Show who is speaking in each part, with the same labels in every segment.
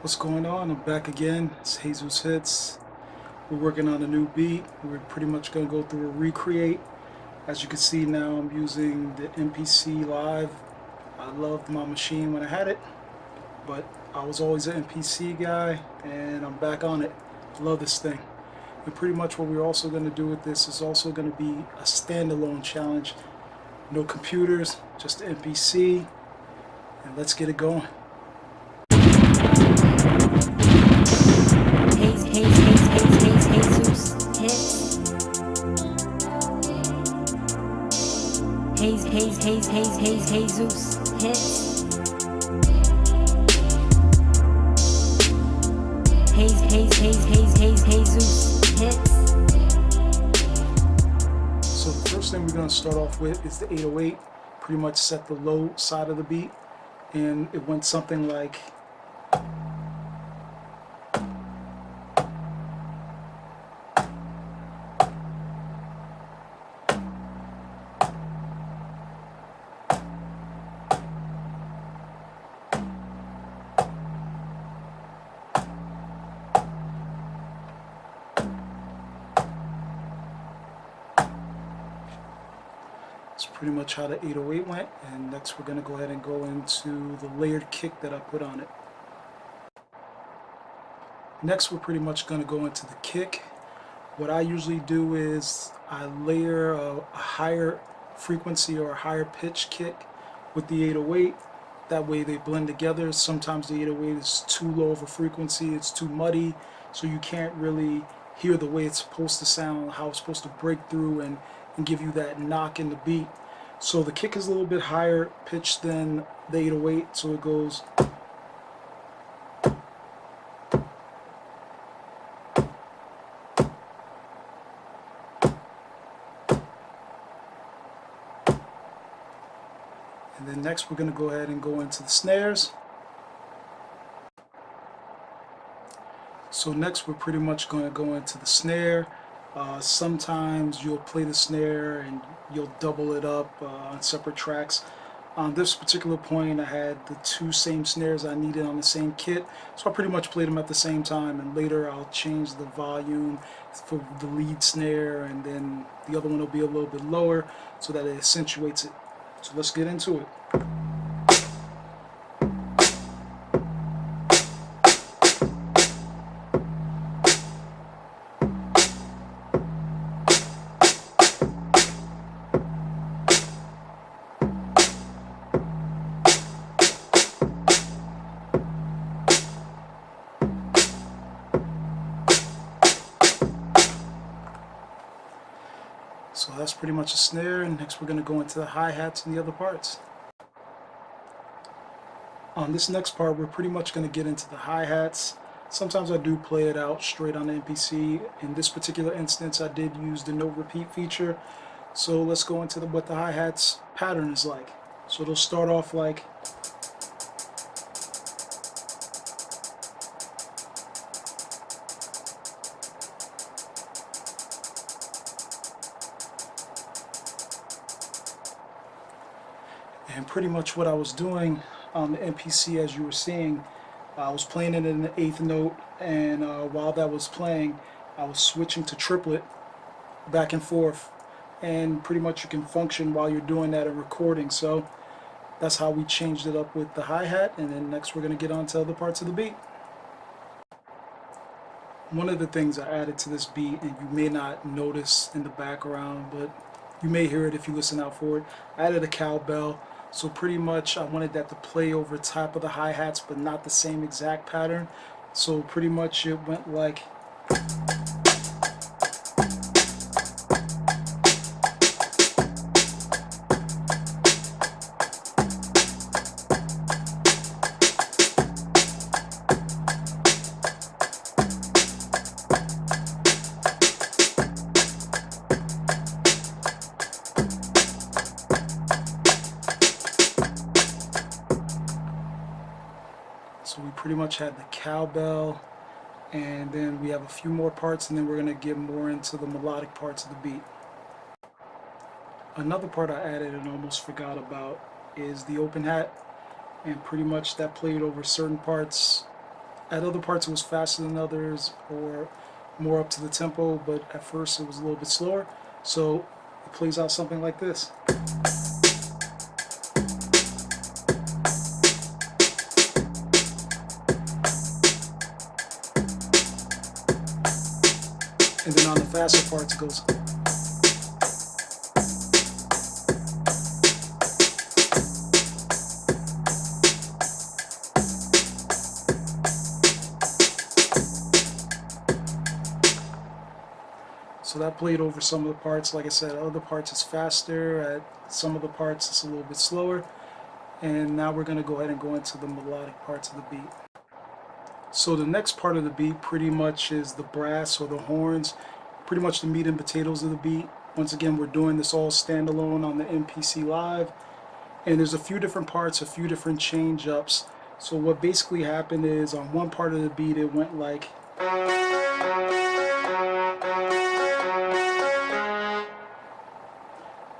Speaker 1: What's going on? I'm back again. It's Jesus Hits. We're working on a new beat. We're pretty much going to go through a recreate. As you can see now, I'm using the MPC Live. I loved my machine when I had it, but I was always an MPC guy, and I'm back on it. Love this thing. And pretty much what we're also going to do with this is also going to be a standalone challenge. No computers, just the MPC, and let's get it going.
Speaker 2: Jesus hits. Jesus hits.
Speaker 1: So the first thing we're going to start off with is the 808. Pretty much set the low side of the beat, and it went something like. That's pretty much how the 808 went, and next we're going to go ahead and go into the layered kick that I put on it. Next we're pretty much going to go into the kick. What I usually do is I layer a higher frequency or a higher pitch kick with the 808. That way they blend together. Sometimes the 808 is too low of a frequency, it's too muddy, so you can't really hear the way it's supposed to sound, how it's supposed to break through and give you that knock in the beat. So the kick is a little bit higher pitched than the 808, so it goes. And then next we're going to go ahead and go into the snares. So next we're pretty much going to go into the snare. Sometimes you'll play the snare and you'll double it up on separate tracks. On this particular point I had the two same snares I needed on the same kit, so I pretty much played them at the same time, and later I'll change the volume for the lead snare, and then the other one will be a little bit lower so that it accentuates it. So let's get into it. So that's pretty much a snare, and next we're going to go into the hi-hats and the other parts. On this next part we're pretty much going to get into the hi-hats. Sometimes I do play it out straight on the MPC. In this particular instance I did use the no repeat feature. So let's go into what the hi-hats pattern is like. So it'll start off like. And pretty much what I was doing on the MPC, as you were seeing, I was playing it in the 8th note, and while that was playing I was switching to triplet back and forth, and pretty much you can function while you're doing that in recording. So that's how we changed it up with the hi-hat, and then next we're going to get on to other parts of the beat. One of the things I added to this beat, and you may not notice in the background, but you may hear it if you listen out for it, I added a cowbell. So pretty much I wanted that to play over top of the hi-hats, but not the same exact pattern. So pretty much it went like. So we pretty much had the cowbell, and then we have a few more parts, and then we're going to get more into the melodic parts of the beat. Another part I added and almost forgot about is the open hat, and pretty much that played over certain parts At other parts it was faster than others or more up to the tempo, but at first it was a little bit slower. So it plays out something like this. And then on the faster parts it goes. So that played over some of the parts. Like I said, other parts is faster. At some of the parts it's a little bit slower. And now we're going to go ahead and go into the melodic parts of the beat. So the next part of the beat pretty much is the brass or the horns, pretty much the meat and potatoes of the beat. Once again, we're doing this all standalone on the MPC Live. And there's a few different parts, a few different change ups. So what basically happened is on one part of the beat it went like,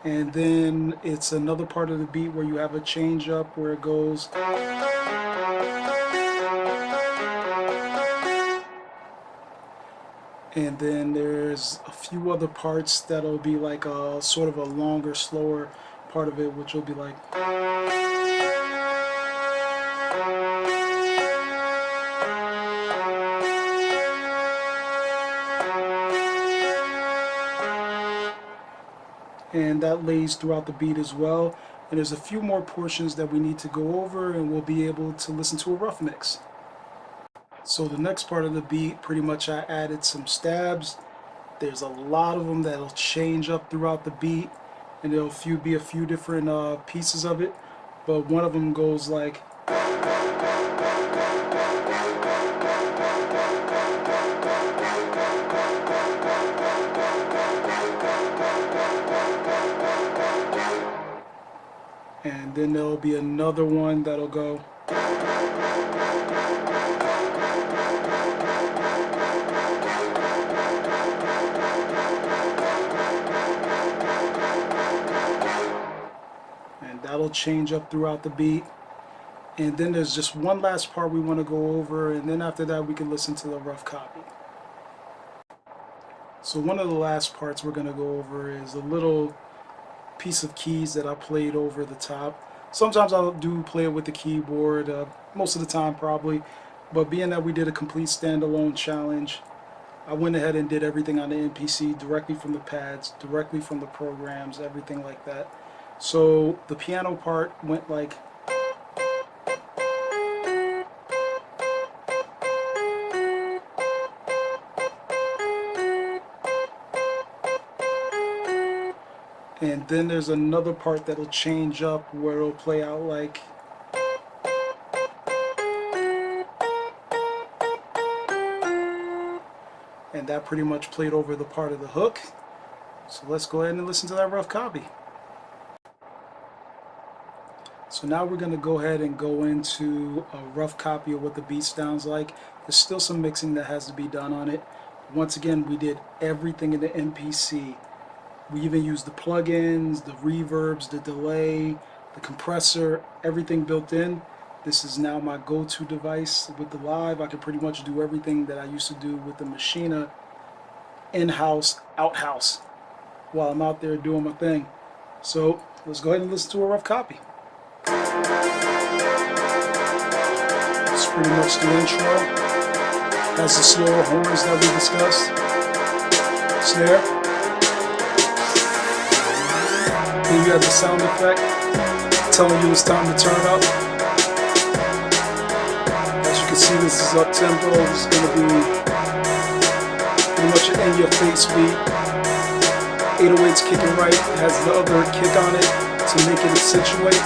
Speaker 1: and then it's another part of the beat where you have a change up where it goes, and then there's a few other parts that'll be like a sort of a longer, slower part of it, which will be like, and that lays throughout the beat as well. And there's a few more portions that we need to go over, and we'll be able to listen to a rough mix. So the next part of the beat, pretty much I added some stabs. There's a lot of them that'll change up throughout the beat, and there'll be a few different pieces of it. But one of them goes like, and then there'll be another one that'll go, and that'll change up throughout the beat. And then there's just one last part we want to go over, and then after that we can listen to the rough copy. So one of the last parts we're going to go over is a little piece of keys that I played over the top. Sometimes I'll do play it with the keyboard, most of the time probably, but being that we did a complete standalone challenge, I went ahead and did everything on the MPC directly from the pads, directly from the programs, everything like that. So the piano part went like, and then there's another part that'll change up where it'll play out like, and that pretty much played over the part of the hook. So let's go ahead and listen to that rough copy. So now we're going to go ahead and go into a rough copy of what the beat sounds like. There's still some mixing that has to be done on it. Once again, we did everything in the MPC. We even used the plugins, the reverbs, the delay, the compressor, everything built in. This is now my go-to device with the Live. I can pretty much do everything that I used to do with the Maschine, in-house, out-house, while I'm out there doing my thing. So let's go ahead and listen to a rough copy. It's pretty much the intro. Has the slower horns that we discussed. Snare. Then you have the sound effect telling you it's time to turn up. As you can see, this is up tempo. This is going to be pretty much an in-your-face beat. 808's kicking right. It has the other kick on it to make it accentuate.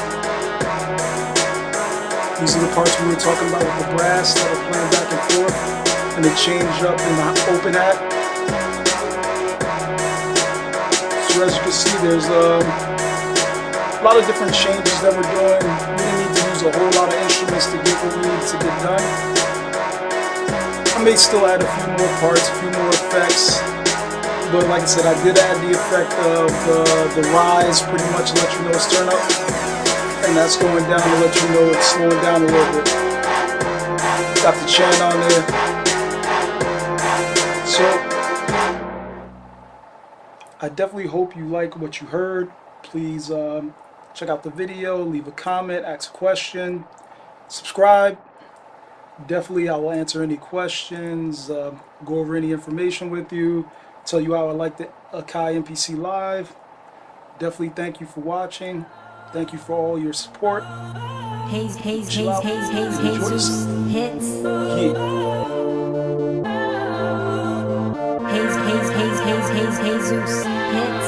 Speaker 1: These are the parts we were talking about with the brass that are playing back and forth, and they change up in the open hat. So as you can see, there's a lot of different changes that we're doing. We didn't need to use a whole lot of instruments to get what we need to get done. I may still add a few more parts, a few more effects, but like I said, I did add the effect of the rise, pretty much let you know it's turn up, and that's going down to let you know it's slowing down a little bit. got the chant on there. So I definitely hope you like what you heard. Please check out the video, leave a comment, ask a question, subscribe. Definitely I will answer any questions, go over any information with you, tell you how I like the Akai MPC Live. Definitely thank you for watching. Thank you for all your support.
Speaker 2: Jesus hits.
Speaker 1: Yeah.
Speaker 2: Jesus hits.